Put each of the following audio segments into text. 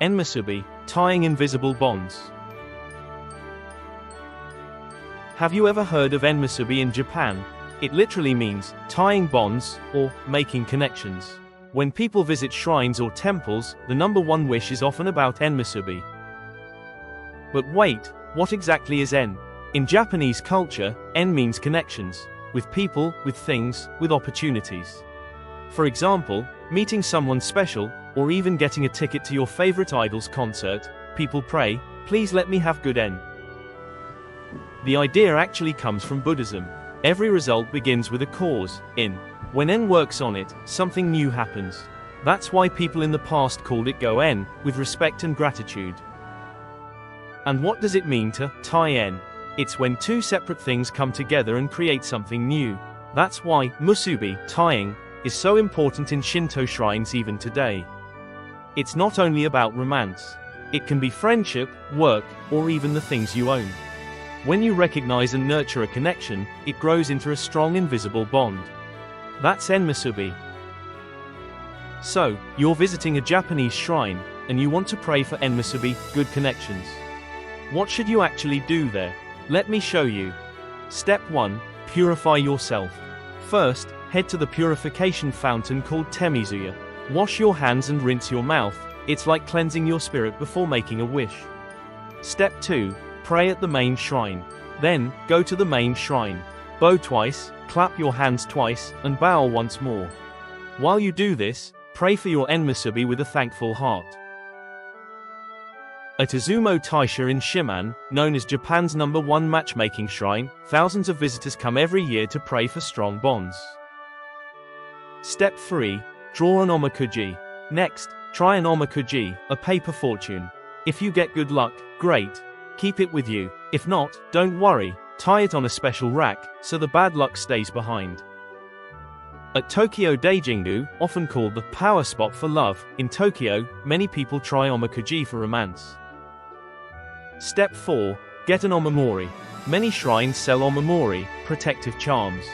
Enmusubi, tying invisible bonds. Have you ever heard of Enmusubi in Japan? It literally means tying bonds or making connections. When people visit shrines or temples, the number one wish is often about Enmusubi. But wait, what exactly is En? In Japanese culture, En means connections, with people, with things, with opportunities. For example, meeting someone special, or even getting a ticket to your favorite idol's concert, people pray, "Please let me have good En." The idea actually comes from Buddhism. Every result begins with a cause, En. When En works on it, something new happens. That's why people in the past called it Go En, with respect and gratitude. And what does it mean to tie En? It's when two separate things come together and create something new. That's why musubi, tying, is so important in Shinto shrines even today. It's not only about romance. It can be friendship, work, or even the things you own. When you recognize and nurture a connection, it grows into a strong invisible bond. That's Enmusubi. So, you're visiting a Japanese shrine, and you want to pray for Enmusubi, good connections. What should you actually do there? Let me show you. Step 1. Purify yourself. First, head to the purification fountain called Temizuya. Wash your hands and rinse your mouth. It's like cleansing your spirit before making a wish. Step 2. Pray at the main shrine. Then, go to the main shrine. Bow twice, clap your hands twice, and bow once more. While you do this, pray for your Enmusubi with a thankful heart. At Izumo Taisha in Shimane, known as Japan's #1 matchmaking shrine, thousands of visitors come every year to pray for strong bonds. Step 3. Draw an omikuji. Next, try an omikuji, a paper fortune. If you get good luck, great. Keep it with you. If not, don't worry, tie it on a special rack, so the bad luck stays behind. At Tokyo Daijingu, often called the power spot for love, in Tokyo, many people try omikuji for romance. Step 4. Get an omamori. Many shrines sell omamori, protective charms.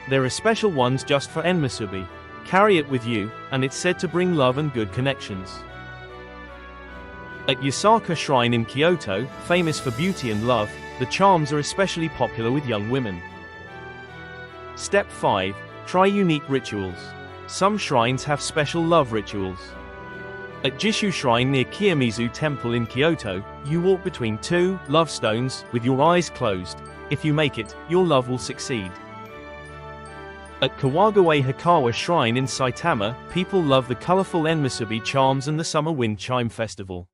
There are special ones just for Enmusubi. Carry it with you, and it's said to bring love and good connections. At Yasaka Shrine in Kyoto, famous for beauty and love, the charms are especially popular with young women. Step 5. Try unique rituals. Some shrines have special love rituals. At Jishu Shrine near Kiyomizu Temple in Kyoto, you walk between two love stones with your eyes closed. If you make it, your love will succeed. At Kawagoe Hikawa Shrine in Saitama, people love the colorful Enmusubi charms and the Summer Wind Chime Festival.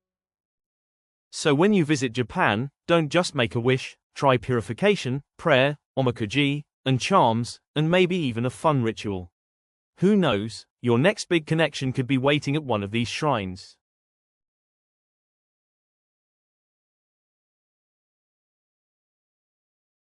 So when you visit Japan, don't just make a wish, try purification, prayer, omikuji, and charms, and maybe even a fun ritual. Who knows, your next big connection could be waiting at one of these shrines.